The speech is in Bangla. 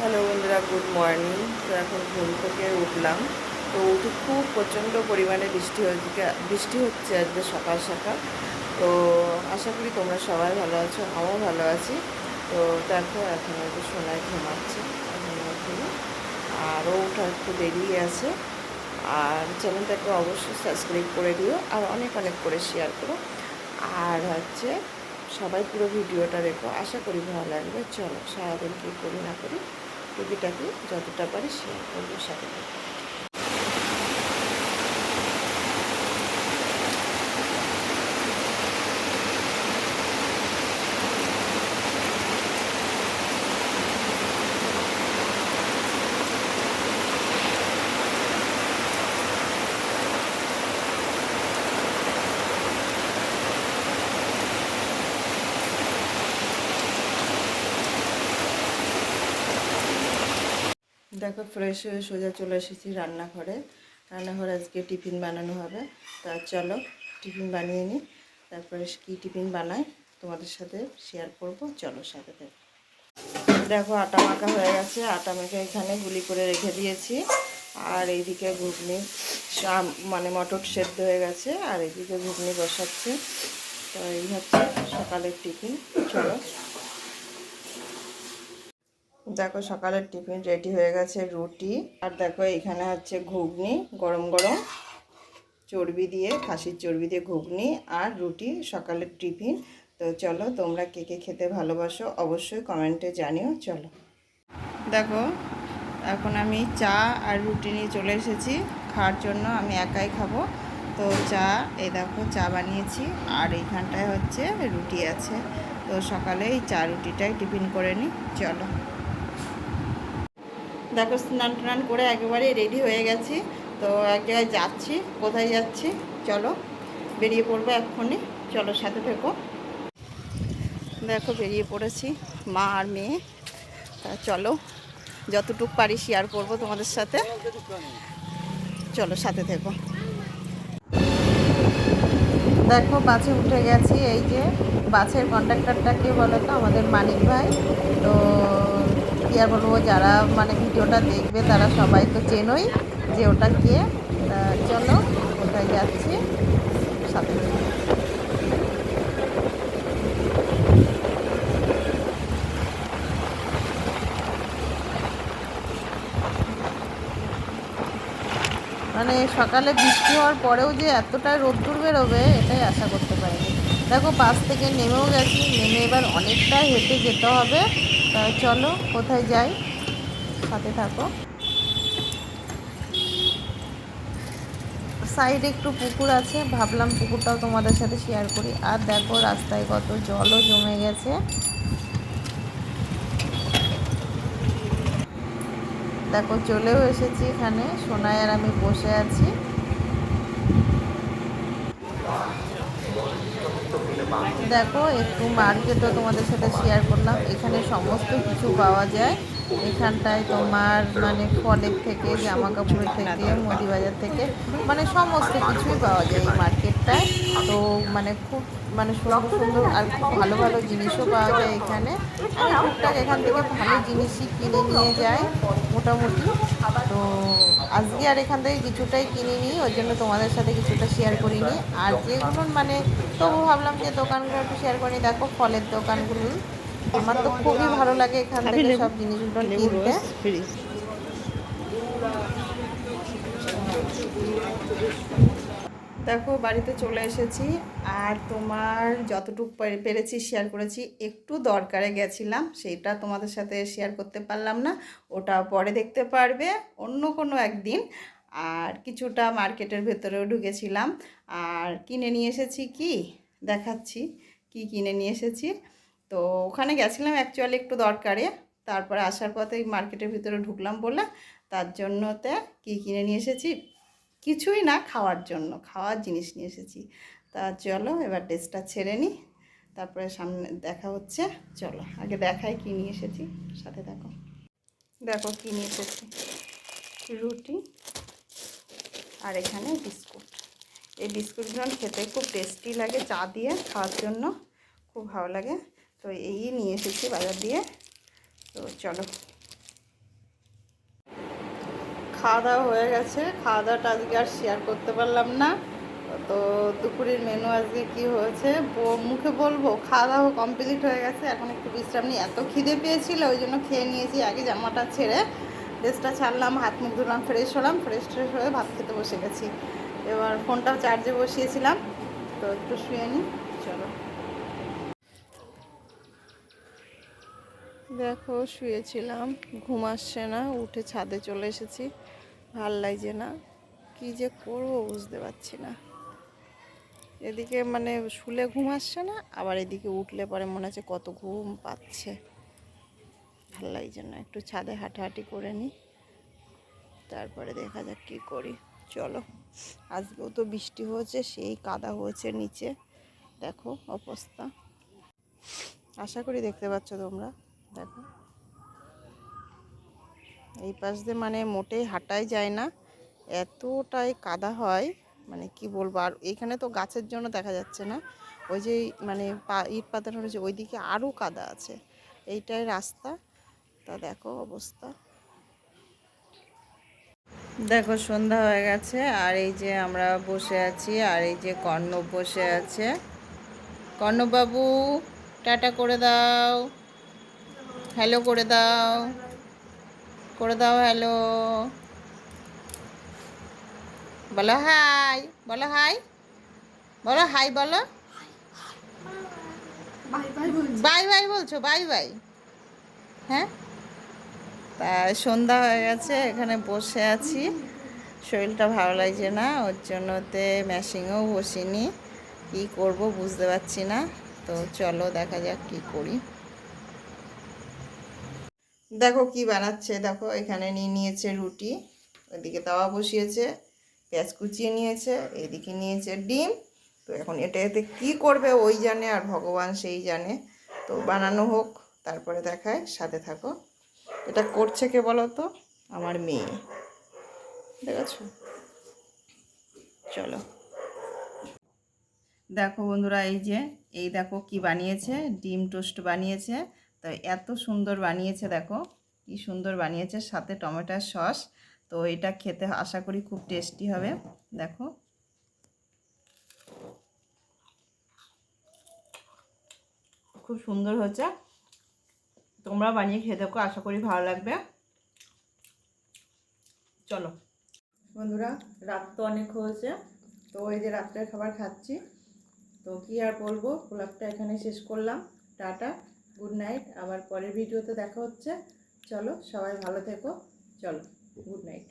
হ্যালো বন্ধুরা, গুড মর্নিং। তো এখন ঘুম থেকে উঠলাম। তো উঠে খুব প্রচণ্ড পরিমাণে বৃষ্টি হচ্ছে আজকে সকাল সকাল। তো আশা করি তোমরা সবাই ভালো আছো, আমিও ভালো আছি। তো দেখো এখন হয়তো সোনায় ঘুমাচ্ছে, এখন উঠিনি। আরও ওঠা একটু দেরি আছে। আর চ্যানেলটাকে অবশ্যই সাবস্ক্রাইব করে দিও, আর অনেক অনেক করে শেয়ার করো। আর সবাই পুরো ভিডিওটা দেখো, আশা করি ভালো লাগবে। চলো, সারাদিন কী করি না করি টুকিটাকি যতটা পারি শেয়ার করবো সাথে। দেখো, ফ্রেশ হয়ে সোজা চলে এসেছি রান্নাঘরে। রান্নাঘরে আজকে টিফিন বানানো হবে। তা চলো টিফিন বানিয়ে নিই, তারপরে কী টিফিন বানাই তোমাদের সাথে শেয়ার করব। চলো সাথে থেকে। দেখো, আটা মাখা হয়ে গেছে। আটা মেখে এখানে গুলি করে রেখে দিয়েছি। আর এইদিকে ঘুগনি মানে মটর সেদ্ধ হয়ে গেছে, আর এইদিকে ঘুগনি বসাচ্ছে। তো এই হচ্ছে সকালের টিফিন। চলো, দেখো সকালের টিফিন রেডি হয়ে গেছে। রুটি আর দেখো এখানে হচ্ছে ঘুগনি, গরম গরম চর্বি দিয়ে, খাসির চর্বি দিয়ে ঘুগনি আর রুটি সকালের টিফিন। তো চলো, তোমরা কে কে খেতে ভালোবাসো অবশ্যই কমেন্টে জানিও। চলো, দেখো এখন আমি চা আর রুটি নিয়ে চলে এসেছি খাওয়ার জন্য। আমি একাই খাবো। তো চা, এই দেখো চা বানিয়েছি, আর এইখানটায় হচ্ছে রুটি আছে। তো সকালে এই চা রুটিটাই টিফিন করে নিই। চলো, দেখো স্নান টান করে একেবারে রেডি হয়ে গেছি। তো এক জায়গায় যাচ্ছি। কোথায় যাচ্ছি চলো, বেরিয়ে পড়বো এক্ষুনি। চলো সাথে থেকো। দেখো বেরিয়ে পড়েছি মা আর মেয়ে। তা চলো, যতটুকু পারি শেয়ার করবো তোমাদের সাথে। চলো সাথে থেকো। দেখো বাসে উঠে গেছি। এই যে বাসের কন্ডাক্টরটাকে বলো তো আমাদের মানিক ভাই। তো কী আর বলবো, যারা মানে ভিডিওটা দেখবে তারা সবাই তো চেনোই যে ওটা কে। চলো কোথায় যাচ্ছি সাথে। মানে সকালে বৃষ্টি হওয়ার পরেও যে এতটা রোদ্দুর বেরোবে এটাই আশা করতে পারিনি। দেখো বাস থেকে নেমেও গেছি, নেমে এবার অনেকটাই হেঁটে যেতে হবে। তা চলো কোথায় যাই সাথে থাকো। সাইডে একটু পুকুর আছে, ভাবলাম পুকুরটাও তোমাদের সাথে শেয়ার করি। আর দেখো রাস্তায় কত জলও জমে গেছে। দেখো চলেও এসেছি এখানে, সোনায় আর আমি বসে আছি। দেখো একটু মার্কেটও তোমাদের সাথে শেয়ার করলাম। এখানে সমস্ত কিছু পাওয়া যায়। এখানটায় তোমার মানে ফলের থেকে, জামা কাপড়ের থেকে, মুদি বাজার থেকে মানে সমস্ত কিছুই পাওয়া যায় এই মার্কেটটায়। তো মানে খুব মানে সুন্দর সুন্দর আর খুব ভালো ভালো জিনিসও পাওয়া যায় এখানে। আমি টুকটাক এখান থেকে ভালো জিনিসই কিনে নিয়ে যাই মোটামুটি। তো আজকে আর এখান থেকে কিছুটাই কিনে নিই, ওই জন্য তোমাদের সাথে কিছুটা শেয়ার করিনি। আর যেগুলো মানে তবু ভাবলাম যে দোকানগুলো একটু শেয়ার করি। দেখো ফলের দোকানগুলো, আমার তো খুবই ভালো লাগে এখান থেকে সব জিনিসগুলো কিনতে। দেখো বাড়িতে চলে এসেছি। আর তোমার যতটুকু পেরেছি শেয়ার করেছি। একটু দরকারে গেছিলাম, সেটা তোমাদের সাথে শেয়ার করতে পারলাম না, ওটা পরে দেখতে পারবে অন্য কোনো একদিন। আর কিছুটা মার্কেটের ভেতরেও ঢুকেছিলাম, আর কিনে নিয়ে এসেছি। কি দেখাচ্ছি কি কিনে নিয়ে এসেছি। তো ওখানে গেছিলাম অ্যাকচুয়ালি একটু দরকারে, তারপরে আসার পথে মার্কেটের ভিতরে ঢুকলাম বলে তার জন্যতে কি কিনে নিয়ে এসেছি। কিছুই না, খাওয়ার জন্য খাওয়ার জিনিস নিয়ে এসেছি। তা চলো এবার ড্রেসটা ছেড়ে নিই, তারপরে সামনে দেখা হচ্ছে। চলো আগে দেখাই কী নিয়ে এসেছি, সাথে দেখো। দেখো কী নিয়ে এসেছি, রুটি আর এখানে বিস্কুট। এই বিস্কুটগুলো খেতে খুব টেস্টি লাগে, চা দিয়ে খাওয়ার জন্য খুব ভালো লাগে। তো এই নিয়ে এসেছি বাজার দিয়ে। তো চলো খাওয়া দাওয়া হয়ে গেছে। খাওয়া দাওয়াটা আজকে আর শেয়ার করতে পারলাম না। তো দুপুরের মেনু আজকে কি হয়েছে মুখে বলবো। খাওয়া দাওয়া কমপ্লিট হয়ে গেছে, এখন একটু বিশ্রাম নিই। এত খিদে পেয়েছিল ওই জন্য খেয়ে নিয়েছি। আগে জামাটা ছেড়ে ড্রেসটা ছাড়লাম, হাত মুখ ধুলাম, ফ্রেশ হলাম, ফ্রেশ হয়ে ভাত খেতে বসে গেছি। এবার ফোনটাও চার্জে বসিয়েছিলাম, তো একটু শুয়ে নিই। চলো দেখো, শুয়েছিলাম, ঘুম আসছে না, উঠে ছাদে চলে এসেছি। ভাল লাগছে না, কি যে করবো বুঝতে পারছি না। এদিকে মানে শুলে ঘুম আসছে না, আবার এদিকে উঠলে পরে মনে হচ্ছে কত ঘুম পাচ্ছে। ভাল লাগছে না, একটু ছাদে হাঁটাহাঁটি করে নিই, তারপরে দেখা যাক কী করি। চলো, আজকেও তো বৃষ্টি হয়েছে, সেই কাদা হয়েছে নিচে, দেখো অবস্থা। আশা করি দেখতে পাচ্ছ তোমরা। দেখো এই পাশ দিয়ে মানে মোটেই হাঁটাই যায় না, এতটাই কাদা হয়, মানে কি বলবো। আর এখানে তো গাছের জন্য দেখা যাচ্ছে না, ওই যে মানে ইট পাতানো রয়েছে ওইদিকে আরও কাদা আছে, এইটাই রাস্তা। তা দেখো অবস্থা। দেখো সন্ধ্যা হয়ে গেছে, আর এই যে আমরা বসে আছি, আর এই যে কর্ণব বসে আছে। কর্ণবাবু টাটা করে দাও, হ্যালো করে দাও, করে দাও হ্যালো, বলো হাই, বলো হাই, বলো হাই, বলো বাই বাই বলছো, বাই বাই। হ্যাঁ, তা সন্ধ্যা হয়ে গেছে, এখানে বসে আছি, শরীরটা ভালো লাগছে না, ওর জন্যতে মেশিনেও বসিনি, কী করব বুঝতে পারছি না। তো চলো দেখা যাক কী করি। দেখো কি বানাচ্ছে, দেখো এখানে নিয়ে নিয়েছে রুটি, ওইদিকে তাওয়া বসিয়েছে, পেঁয়াজ কুচিয়ে নিয়েছে, এদিকে নিয়েছে ডিম। তো এখন এতে কি করবে ওই জানে, আর ভগবান সেই জানে। তো বানানো হোক, তারপরে দেখায়, সাথে থাকো। এটা করছে কে বলো তো? আমার মেয়ে, দেখেছো? চলো দেখো বন্ধুরা, এই দেখো কি বানিয়েছে, ডিম টোস্ট বানিয়েছে। তো এত সুন্দর বানিয়েছে, দেখো কি সুন্দর বানিয়েছে, সাথে টমেটোর সস। তো এটা খেতে আশা করি খুব টেস্টি হবে। দেখো খুব সুন্দর হয়েছে, তোমরা বানিয়ে খেয়ে দেখো, আশা করি ভালো লাগবে। চলো বন্ধুরা, রাত তো অনেক হয়েছে, তো এই যে রাত্রের খাবার খাচ্ছি। তো কি আর বলবো, ব্লগটা এখানে শেষ করলাম। টাটা, গুড নাইট, আবার পরের ভিডিওতে দেখা হচ্ছে। চলো সবাই ভালো থেকো, চলো গুড নাইট।